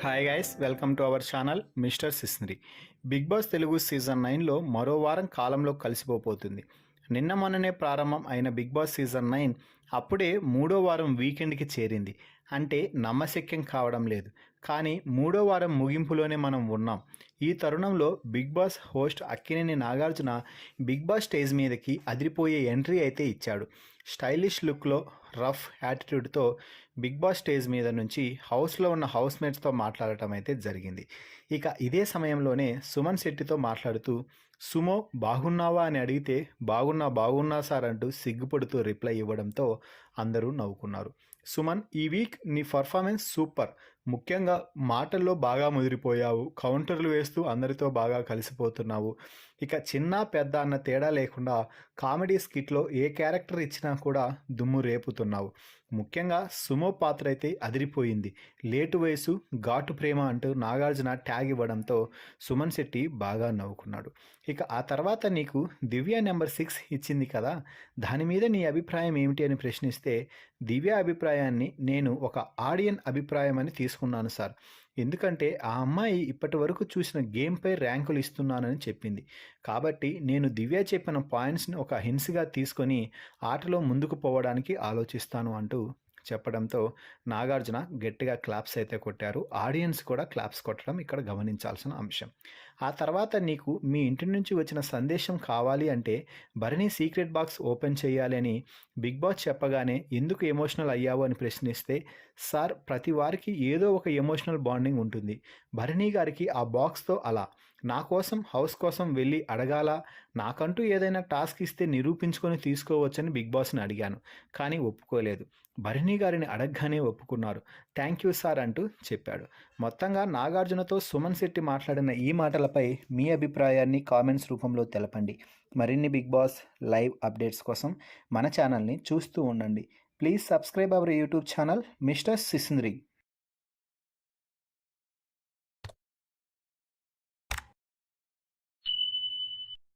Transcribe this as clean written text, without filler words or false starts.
Hi guys, welcome to our channel mister Sisnary. Big Boss Telugu season 9లో మరో వారం కాలంలో కలిసిపోతుంది. నిన్న మొన్ననే ప్రారంభం అయిన బిగ్ బాస్ సీజన్ 9 అప్పుడే మూడో వారం వీకెండ్కి చేరింది. అంటే నమ్మశక్యం కావడం లేదు. కానీ మూడో వారం ముగింపులోనే మనం ఉన్నాం. ఈ తరుణంలో Bigg Boss host Akkineni Nagarjuna Bigg Boss stage మీదకి అదిరిపోయే ఎంట్రీ అయితే ఇచ్చాడు. స్టైలిష్ లుక్లో రఫ్ యాటిట్యూడ్తో బిగ్ బాస్ స్టేజ్ మీద నుంచి హౌస్లో ఉన్న హౌస్ మేట్స్తో మాట్లాడటం అయితే జరిగింది. ఇక ఇదే సమయంలోనే సుమన్ శెట్టితో మాట్లాడుతూ సుమో బాగున్నావా అని అడిగితే బాగున్నా సార్ అంటూ సిగ్గుపడుతూ రిప్లై ఇవ్వడంతో అందరూ నవ్వుకున్నారు. సుమన్, ఈ వీక్ నీ పర్ఫార్మెన్స్ సూపర్. ముఖ్యంగా మాటల్లో బాగా ముదిరిపోయావు. కౌంటర్లు వేస్తూ అందరితో బాగా కలిసిపోతున్నావు. ఇక చిన్న పెద్ద అన్న తేడా లేకుండా కామెడీ స్కిట్లో ఏ క్యారెక్టర్ ఇచ్చినా కూడా దుమ్ము రేపుతున్నావు. ముఖ్యంగా సుమో పాత్ర అయితే అదిరిపోయింది. లేటు వయసు ఘాటు ప్రేమ అంటూ నాగార్జున ట్యాగ్ ఇవ్వడంతో సుమన్ శెట్టి బాగా నవ్వుకున్నాడు. ఇక ఆ తర్వాత నీకు దివ్య నెంబర్ 6 ఇచ్చింది కదా, దాని మీద నీ అభిప్రాయం ఏమిటి అని ప్రశ్నిస్తే దివ్య అభిప్రాయాన్ని నేను ఒక ఆడియన్ అభిప్రాయం అని తీసుకున్నాను సార్. ఎందుకంటే ఆ అమ్మాయి ఇప్పటి వరకు చూసిన గేమ్పై ర్యాంకులు ఇస్తున్నానని చెప్పింది. కాబట్టి నేను దివ్య చెప్పిన పాయింట్స్ని ఒక హింట్స్గా తీసుకొని ఆటలో ముందుకు పోవడానికి ఆలోచిస్తాను అంటూ చెప్పడంతో నాగార్జున గట్టిగా క్లాప్స్ అయితే కొట్టారు. ఆడియన్స్ కూడా క్లాప్స్ కొట్టడం ఇక్కడ గమనించాల్సిన అంశం. ఆ తర్వాత నీకు మీ ఇంటి నుంచి వచ్చిన సందేశం కావాలి అంటే భరణి సీక్రెట్ బాక్స్ ఓపెన్ చేయాలి అని బిగ్ బాస్ చెప్పగానే ఎందుకు ఎమోషనల్ అయ్యావు అని ప్రశ్నిస్తే, సార్ ప్రతి వారికి ఏదో ఒక ఎమోషనల్ బాండింగ్ ఉంటుంది. భరణి గారికి ఆ బాక్స్తో అలా నా కోసం హౌస్ కోసం వెళ్ళి అడగాల, నాకంటూ ఏదైనా టాస్క్ ఇస్తే నిరూపించుకొని తీసుకోవచ్చని బిగ్ బాస్ని అడిగాను, కానీ ఒప్పుకోలేదు. భరణి గారిని అడగగానే ఒప్పుకున్నారు. థ్యాంక్ యూ సార్ అంటూ చెప్పాడు. మొత్తంగా నాగార్జునతో సుమన్ శెట్టి మాట్లాడిన ఈ మాటలపై మీ అభిప్రాయాన్ని కామెంట్స్ రూపంలో తెలపండి. మరిన్ని బిగ్ బాస్ లైవ్ అప్డేట్స్ కోసం మన ఛానల్ని చూస్తూ ఉండండి. Please subscribe our YouTube channel mister సిస్నరీ.